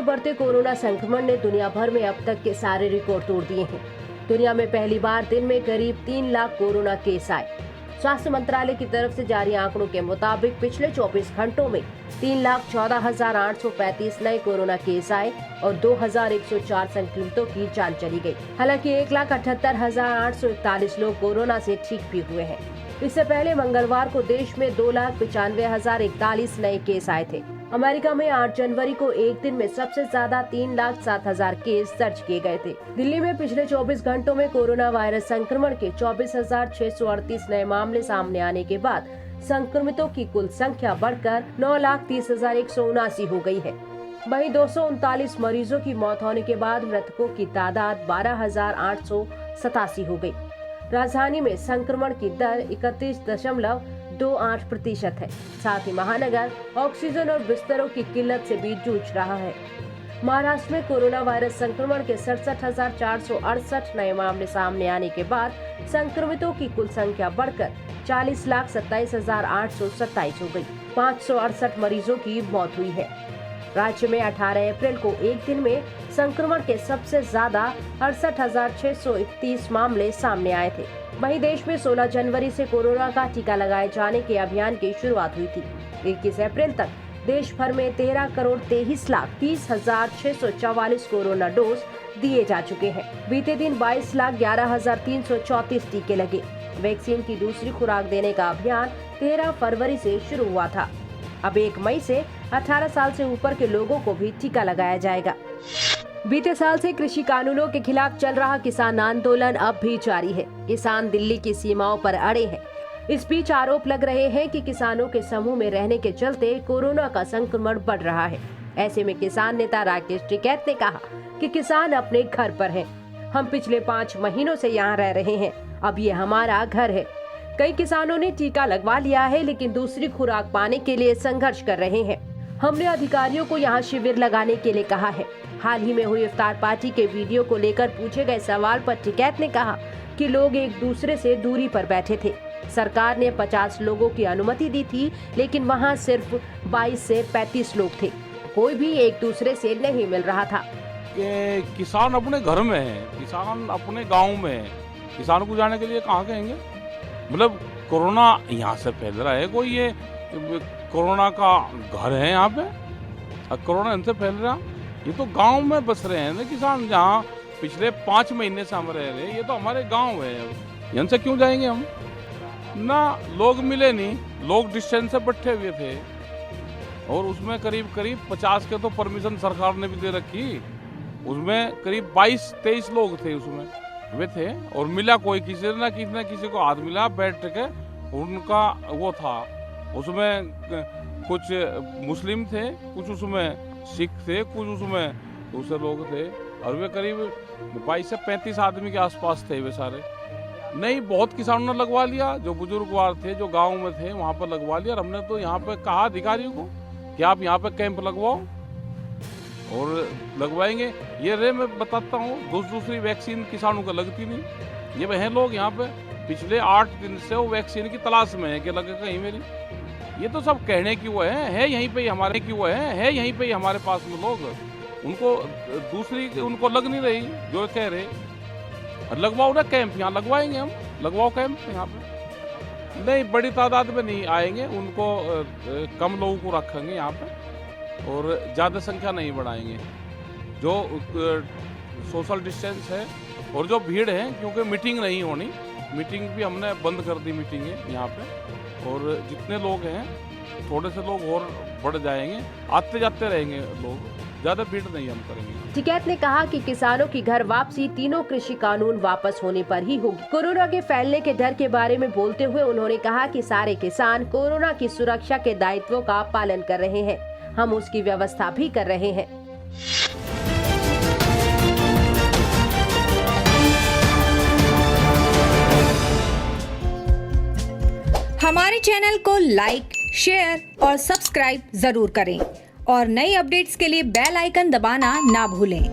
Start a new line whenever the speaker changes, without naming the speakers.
बढ़ते कोरोना संक्रमण ने दुनिया भर में अब तक के सारे रिकॉर्ड तोड़ दिए हैं। दुनिया में पहली बार दिन में करीब 3 लाख कोरोना केस आए। स्वास्थ्य मंत्रालय की तरफ से जारी आंकड़ों के मुताबिक पिछले 24 घंटों में 3,14,835 नए कोरोना केस आए और 2,104 संक्रमितों की जान चली गई। हालांकि 1,78,841 लोग कोरोना से ठीक भी हुए हैं। इससे पहले मंगलवार को देश में 2,95,041 नए केस आए थे। अमेरिका में 8 जनवरी को एक दिन में सबसे ज्यादा 3,07,000 केस दर्ज किए गए थे। दिल्ली में पिछले 24 घंटों में कोरोना वायरस संक्रमण के 24,638 नए मामले सामने आने के बाद संक्रमितों की कुल संख्या बढ़कर 9,30,179 हो गई है। वहीं 239 मरीजों की मौत होने के बाद मृतकों की तादाद 12,887 हो गई। राजधानी में संक्रमण की दर 31.28% है। साथ ही महानगर ऑक्सीजन और बिस्तरों की किल्लत से भी जूझ रहा है। महाराष्ट्र में कोरोना वायरस संक्रमण के 67,468 नए मामले सामने आने के बाद संक्रमितों की कुल संख्या बढ़कर 40,27,827 हो गई। 568 मरीजों की मौत हुई है। राज्य में 18 अप्रैल को एक दिन में संक्रमण के सबसे ज्यादा 68,631 मामले सामने आए थे। वहीं देश में 16 जनवरी से कोरोना का टीका लगाए जाने के अभियान की शुरुआत हुई थी। 21 अप्रैल तक देश भर में 13,30,30,644 कोरोना डोज दिए जा चुके हैं। बीते दिन 22,11,334 टीके लगे। वैक्सीन की दूसरी खुराक देने का अभियान 13 फरवरी से शुरू हुआ था। अब 1 मई से 18 साल से ऊपर के लोगों को भी टीका लगाया जाएगा। बीते साल से कृषि कानूनों के खिलाफ चल रहा किसान आंदोलन अब भी जारी है। किसान दिल्ली की सीमाओं पर अड़े हैं। इस बीच आरोप लग रहे हैं कि किसानों के समूह में रहने के चलते कोरोना का संक्रमण बढ़ रहा है। ऐसे में किसान नेता राकेश टिकैत ने कहा कि किसान अपने घर पर हैं। हम पिछले 5 महीनों से यहाँ रह रहे हैं। अब ये हमारा घर है। कई किसानों ने टीका लगवा लिया है, लेकिन दूसरी खुराक पाने के लिए संघर्ष कर रहे हैं। हमने अधिकारियों को यहाँ शिविर लगाने के लिए कहा है। हाल ही में हुई इफ्तार पार्टी के वीडियो को लेकर पूछे गए सवाल पर टिकैत ने कहा कि लोग एक दूसरे से दूरी पर बैठे थे। सरकार ने 50 लोगों की अनुमति दी थी, लेकिन वहाँ सिर्फ 22 से 35 लोग थे। कोई भी एक दूसरे से नहीं मिल रहा था।
किसान अपने घर में है, किसान अपने गाँव में है। किसान को जाने के लिए कहाँ कहेंगे? मतलब कोरोना यहाँ से फैल रहा है। कोई ये कोरोना का घर है यहाँ पे? कोरोना इनसे फैल रहा। ये तो गांव में बस रहे हैं ना किसान, जहाँ पिछले 5 महीने से हम रह रहे हैं। ये तो हमारे गांव है। यहाँ से क्यों जाएंगे हम? ना लोग मिले नहीं, लोग डिस्टेंस से बैठे हुए थे। और उसमें करीब 50 के तो परमिशन सरकार ने भी दे रखी। उसमें करीब 22-23 लोग थे उसमें वे थे। और मिला कोई किसी ना किसी को हाथ मिला बैठ के। उनका वो था, उसमें कुछ मुस्लिम थे, कुछ उसमें सिख थे, कुछ उसमें दूसरे लोग थे। और वे करीब 22 से 35 आदमी के आसपास थे वे सारे। नहीं, बहुत किसानों ने लगवा लिया। जो बुजुर्गवार थे, जो गांव में थे, वहाँ पर लगवा लिया। और हमने तो यहाँ पे कहा अधिकारियों को कि आप यहाँ पे कैंप लगवाओ और लगवाएंगे। ये रे मैं बताता हूँ, दूसरी वैक्सीन किसानों को लगती नहीं। ये वह लोग यहाँ पे पिछले 8 दिन से वो वैक्सीन की तलाश में है कि लगे कहीं मेरी। ये तो सब कहने की वो है यहीं पे ही हमारे की वो है यहीं पे ही हमारे पास में लोग। उनको दूसरी उनको लग नहीं रही जो कह रहे। लगवाओ ना कैंप, यहाँ लगवाएंगे हम। लगवाओ कैंप यहाँ पे। नहीं, बड़ी तादाद में नहीं आएंगे। उनको कम लोगों को रखेंगे यहाँ पे और ज़्यादा संख्या नहीं बढ़ाएंगे। जो सोशल डिस्टेंस है और जो भीड़ है, क्योंकि मीटिंग नहीं होनी, मीटिंग भी हमने बंद कर दी मीटिंगें यहाँ पे। और जितने लोग हैं, थोड़े से लोग और बढ़ जाएंगे, आते जाते रहेंगे लोग, ज्यादा भीड़ नहीं हम करेंगे।
टिकैत ने कहा कि किसानों की घर वापसी तीनों कृषि कानून वापस होने पर ही होगी। कोरोना के फैलने के डर के बारे में बोलते हुए उन्होंने कहा कि सारे किसान कोरोना की सुरक्षा के दायित्वों का पालन कर रहे हैं। हम उसकी व्यवस्था भी कर रहे हैं।
हमारे चैनल को लाइक, शेयर और सब्सक्राइब जरूर करें और नई अपडेट्स के लिए बेल आइकन दबाना ना भूलें।